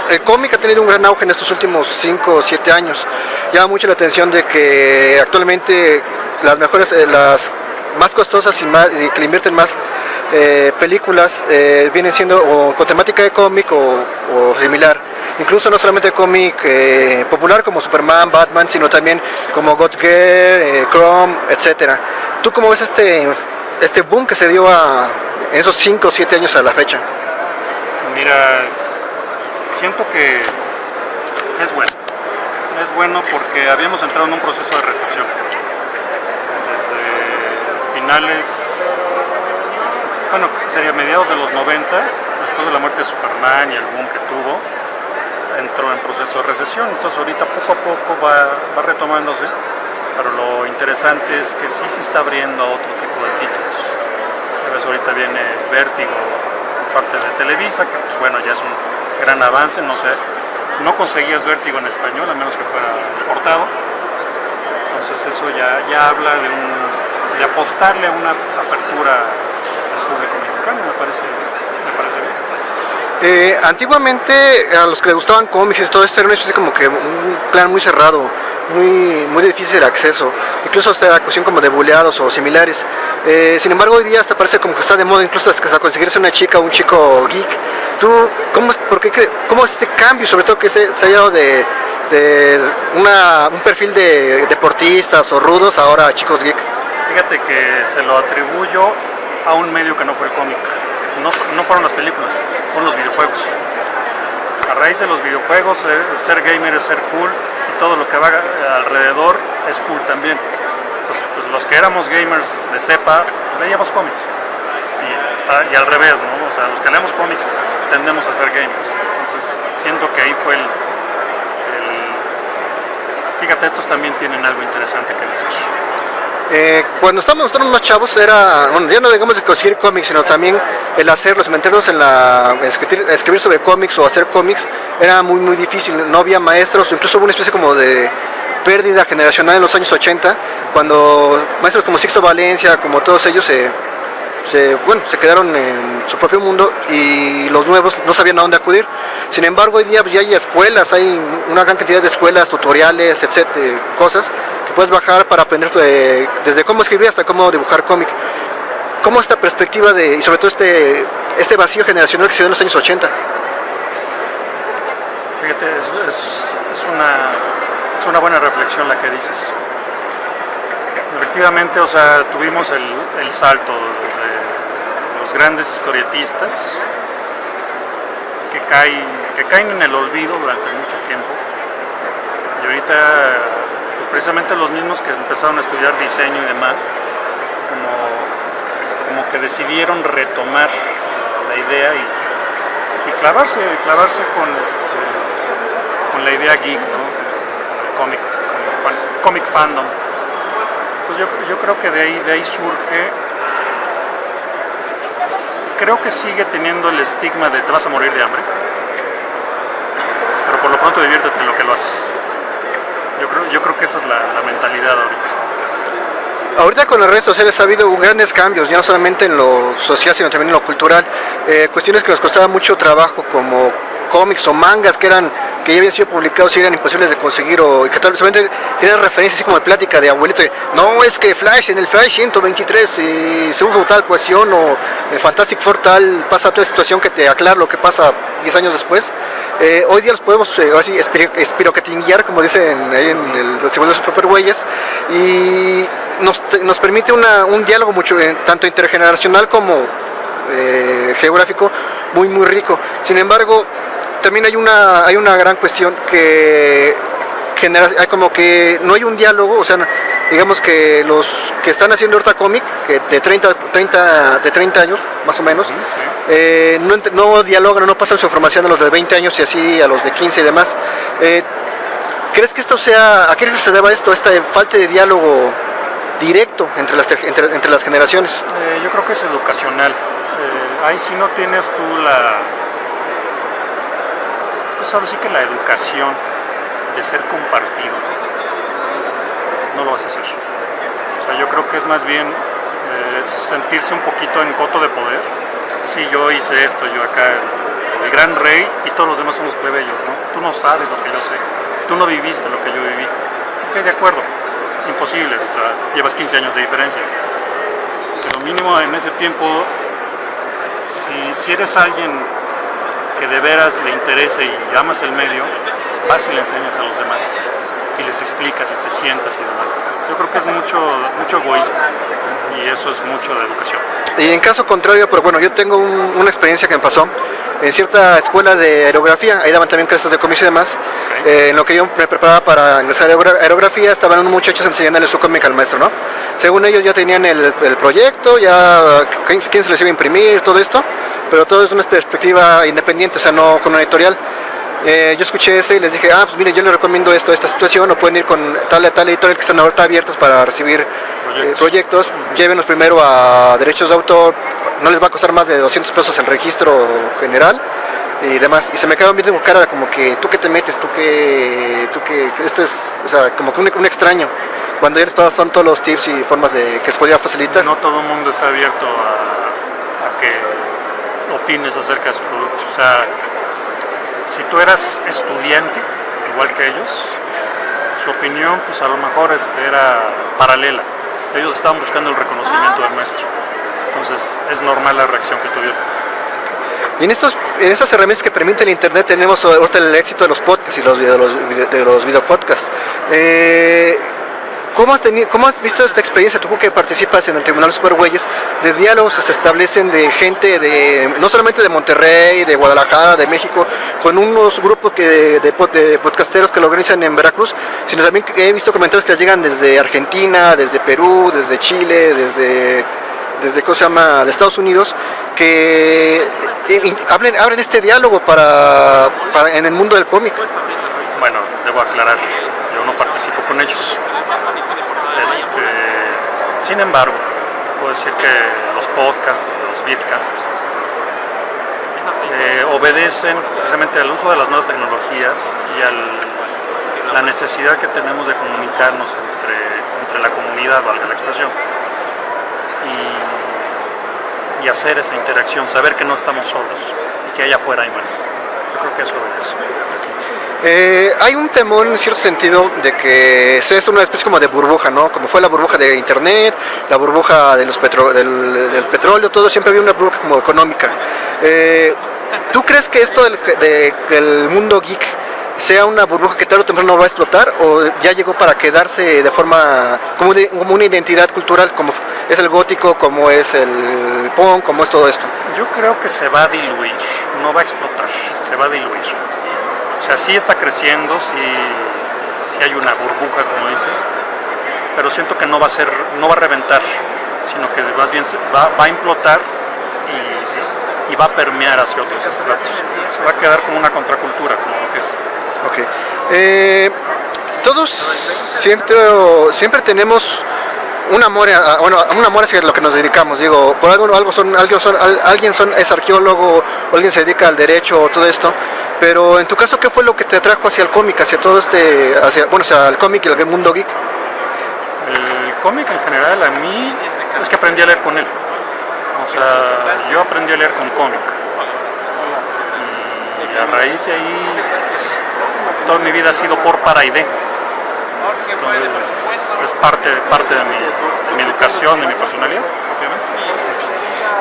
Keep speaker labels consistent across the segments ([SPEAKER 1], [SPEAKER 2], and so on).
[SPEAKER 1] el cómic ha tenido un gran auge en estos últimos 5 o 7 años. Llama mucho la atención de que actualmente las mejores, las más costosas y que le invierten más películas vienen siendo o con temática de cómic o similar. Incluso no solamente cómic popular como Superman, Batman, sino también como God Gear, Chrome, etcétera. ¿Tú cómo ves este boom que se dio en esos 5 o 7 años a la fecha?
[SPEAKER 2] Mira, siento que es bueno. Es bueno porque habíamos entrado en un proceso de recesión. Desde finales, bueno, sería mediados de los 90, después de la muerte de Superman y el boom que tuvo, entró en proceso de recesión. Entonces ahorita poco a poco va retomándose, pero lo interesante es que sí se está abriendo a otro tipo de títulos. A veces ahorita viene Vértigo por parte de Televisa, que pues bueno, ya es un gran avance. No sé, no conseguías Vértigo en español a menos que fuera importado. Entonces eso ya habla de apostarle a una apertura al público mexicano. Me parece bien.
[SPEAKER 1] Antiguamente a los que les gustaban cómics y todo esto era una especie como que un plan muy cerrado, muy difícil de acceso, incluso hasta la cuestión como de buleados o similares. Sin embargo, hoy día hasta parece como que está de moda incluso hasta conseguirse una chica o un chico geek. ¿Tú cómo es este cambio, sobre todo que se haya dado de un perfil de deportistas o rudos ahora a chicos geek?
[SPEAKER 2] Fíjate que se lo atribuyo a un medio que no fue el cómic. No fueron las películas, fueron los videojuegos. A raíz de los videojuegos, ser gamer es ser cool y todo lo que va alrededor es cool también. Entonces, pues, los que éramos gamers de cepa, pues, leíamos cómics. Y al revés, ¿no? O sea, los que leemos cómics tendemos a ser gamers. Entonces, siento que ahí fue Fíjate, estos también tienen algo interesante que decir.
[SPEAKER 1] Cuando estábamos nosotros más chavos era, bueno, ya no digamos de conseguir cómics, sino también el hacerlos, meternos en escribir sobre cómics o hacer cómics era muy difícil. No había maestros, incluso hubo una especie como de pérdida generacional en los años 80, cuando maestros como Sixto Valencia, como todos ellos se quedaron en su propio mundo y los nuevos no sabían a dónde acudir. Sin embargo, hoy día ya hay escuelas, hay una gran cantidad de escuelas, tutoriales, etcétera, cosas que puedes bajar para aprender desde cómo escribir hasta cómo dibujar cómic. ¿Cómo esta perspectiva y sobre todo este vacío generacional que se dio en los años 80?
[SPEAKER 2] Fíjate, es una buena reflexión la que dices. Efectivamente, o sea, tuvimos el salto desde los grandes historietistas que caen en el olvido durante mucho tiempo, y ahorita pues precisamente los mismos que empezaron a estudiar diseño y demás como que decidieron retomar la idea y clavarse con la idea geek, ¿no? Con el comic fandom. Entonces yo creo que de ahí surge. Creo que sigue teniendo el estigma de te vas a morir de hambre, pero por lo pronto diviértete en lo que lo haces. Yo creo que esa es la mentalidad ahorita.
[SPEAKER 1] Ahorita con las redes sociales ha habido grandes cambios, ya no solamente en lo social, sino también en lo cultural. Cuestiones que nos costaban mucho trabajo, como cómics o mangas que ya habían sido publicados y eran imposibles de conseguir, o que tal vez tenían referencias así como de plática de abuelito, no, es que en el Flash 123 se hubo tal cuestión, o el Fantastic Four pasa tal situación que te aclara lo que pasa 10 años después. Hoy día los podemos así espiroquetinguear, como dicen ahí en los tribunales supergüeyes, y nos permite un diálogo mucho, tanto intergeneracional como geográfico, muy rico. Sin embargo, también hay una gran cuestión que hay como que no hay un diálogo, o sea, digamos que los que están haciendo ahorita cómic, que de 30 años, más o menos, no dialogan, no pasan su información a los de 20 años y así a los de 15 y demás. ¿Crees que a qué se deba esto, esta falta de diálogo directo entre las generaciones?
[SPEAKER 2] Yo creo que es educacional. Ahí si no tienes tú pues ahora sí que la educación de ser compartido, no lo vas a hacer. O sea, yo creo que es más bien sentirse un poquito en coto de poder. Sí, yo hice esto, yo acá, el gran rey, y todos los demás somos plebeyos, ¿no? Tú no sabes lo que yo sé, tú no viviste lo que yo viví. Ok, de acuerdo, imposible, o sea, llevas 15 años de diferencia. Pero mínimo en ese tiempo, si eres alguien que de veras le interesa y amas el medio, vas y le enseñas a los demás y les explicas y te sientas y demás. Yo creo que es mucho egoísmo y eso es mucho de educación.
[SPEAKER 1] Y en caso contrario, pero bueno, yo tengo una experiencia que me pasó en cierta escuela de aerografía, ahí daban también clases de cómics y demás.
[SPEAKER 2] Okay.
[SPEAKER 1] En lo que yo me preparaba para ingresar a aerografía, estaban unos muchachos enseñándole su cómic al maestro, ¿no? Según ellos ya tenían el proyecto, ya quién se les iba a imprimir, todo esto, pero todo es una perspectiva independiente, o sea, no con una editorial. Yo escuché ese y les dije, pues mire, yo les recomiendo esta situación, o pueden ir con tal editorial que están ahorita abiertos para recibir proyectos. Llévenlos primero a derechos de autor, no les va a costar más de 200 pesos el registro general y demás. Y se me quedaron viendo con cara como que, ¿tú qué te metes? ¿Tú que esto es, o sea, como que un extraño? Cuando ya les pasan todos los tips y formas de que se podría facilitar.
[SPEAKER 2] No todo el mundo está abierto a que opines acerca de su producto. O sea, si tú eras estudiante, igual que ellos, su opinión pues a lo mejor era paralela. Ellos estaban buscando el reconocimiento del maestro. Entonces es normal la reacción que tuvieron.
[SPEAKER 1] Y en estas herramientas que permite el internet tenemos ahorita el éxito de los podcasts y de los videopodcasts. ¿Cómo has visto esta experiencia, tú que participas en el Tribunal de Supergüeyes, de diálogos que se establecen de gente no solamente de Monterrey, de Guadalajara, de México, con unos grupos de podcasteros que lo organizan en Veracruz, sino también que he visto comentarios que les llegan desde Argentina, desde Perú, desde Chile, desde ¿cómo se llama?, de Estados Unidos, que abren este diálogo en el mundo del cómic?
[SPEAKER 2] Bueno, debo aclarar, yo no participo con ellos. Sin embargo, puedo decir que los podcasts, los vidcasts, obedecen precisamente al uso de las nuevas tecnologías y a la necesidad que tenemos de comunicarnos entre la comunidad, valga la expresión, y hacer esa interacción, saber que no estamos solos y que allá afuera hay más. Yo creo que eso obedece.
[SPEAKER 1] Hay un temor en cierto sentido de que es una especie como de burbuja, ¿no? Como fue la burbuja de internet, la burbuja de del petróleo, todo, siempre había una burbuja como económica. ¿Tú crees que esto del mundo geek sea una burbuja que tarde o temprano va a explotar, o ya llegó para quedarse de forma como una identidad cultural, como es el gótico, como es el punk, como es todo esto?
[SPEAKER 2] Yo creo que se va a diluir, no va a explotar, se va a diluir. O sea, sí está creciendo, sí hay una burbuja, como dices, pero siento que no va a reventar, sino que más bien va a implotar y va a permear hacia otros estratos. Se va a quedar como una contracultura, como lo que es.
[SPEAKER 1] Okay. Todos siempre tenemos un amor hacia lo que nos dedicamos. Digo, por alguien es arqueólogo, o alguien se dedica al derecho, todo esto. Pero en tu caso, ¿qué fue lo que te atrajo hacia el cómic, hacia todo hacia el cómic y el mundo geek?
[SPEAKER 2] El cómic en general, a mí es que aprendí a leer con él. O sea, yo aprendí a leer con cómic. Y a raíz de ahí, pues, toda mi vida ha sido para y de. Entonces, es parte de mi educación, de mi personalidad,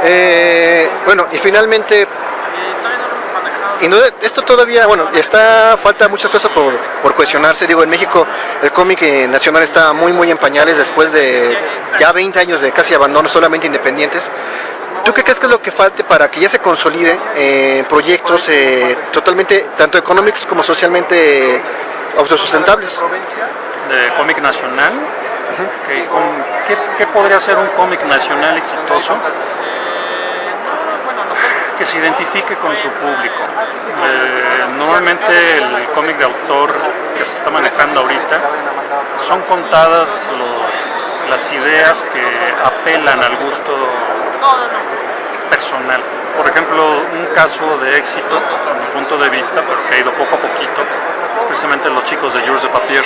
[SPEAKER 2] obviamente.
[SPEAKER 1] Bueno, y finalmente, esto todavía, falta muchas cosas por cuestionarse. Digo, en México el cómic nacional está muy en pañales después de ya 20 años de casi abandono, solamente independientes. ¿Tú qué crees que es lo que falte para que ya se consolide proyectos totalmente, tanto económicos como socialmente autosustentables?
[SPEAKER 2] De cómic nacional, ¿qué podría ser un cómic nacional exitoso? Que se identifique con su público. Normalmente el cómic de autor que se está manejando ahorita son contadas las ideas que apelan al gusto personal. Por ejemplo, un caso de éxito, a mi punto de vista, pero que ha ido poco a poquito, es precisamente Los Chicos de Jules de Papier.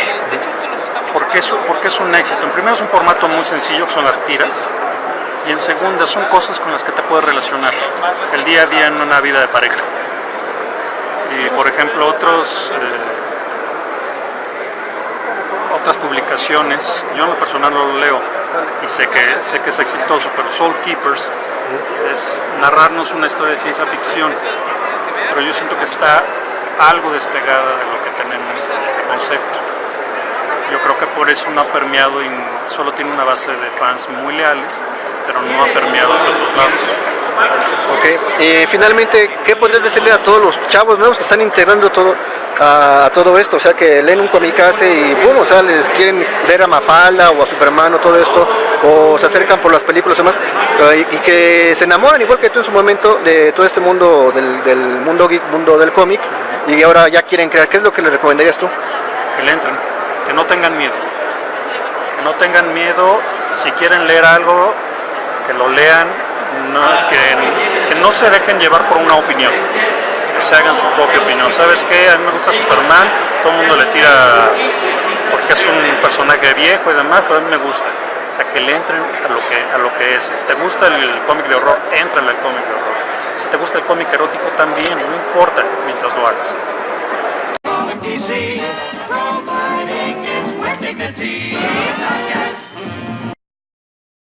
[SPEAKER 2] ¿Por qué es un éxito? En primero, es un formato muy sencillo, que son las tiras. Y en segunda, son cosas con las que te puedes relacionar el día a día en una vida de pareja. Y por ejemplo otras publicaciones, yo en lo personal no lo leo y sé que es exitoso, pero Soul Keepers es narrarnos una historia de ciencia ficción, pero yo siento que está algo despegada de lo que tenemos de concepto. Yo creo que por eso no ha permeado y solo tiene una base de fans muy leales, pero no ha permeado hacia otros lados.
[SPEAKER 1] Ok, y finalmente, ¿qué podrías decirle a todos los chavos nuevos que están integrando a todo esto? O sea, que leen un kamikaze y boom, o sea, les quieren leer a Mafalda o a Superman o todo esto, o se acercan por las películas y demás, y que se enamoran igual que tú en su momento de todo este mundo, del mundo geek, mundo del cómic, y ahora ya quieren crear. ¿Qué es lo que les recomendarías tú?
[SPEAKER 2] Que le entren, que no tengan miedo. Que no tengan miedo, si quieren leer algo, que lo lean, que no se dejen llevar por una opinión, que se hagan su propia opinión. ¿Sabes qué? A mí me gusta Superman, todo el mundo le tira porque es un personaje viejo y demás, pero a mí me gusta. O sea, que le entren a lo que es. Si te gusta el cómic de horror, entra en el cómic de horror. Si te gusta el cómic erótico también, no importa, mientras lo hagas.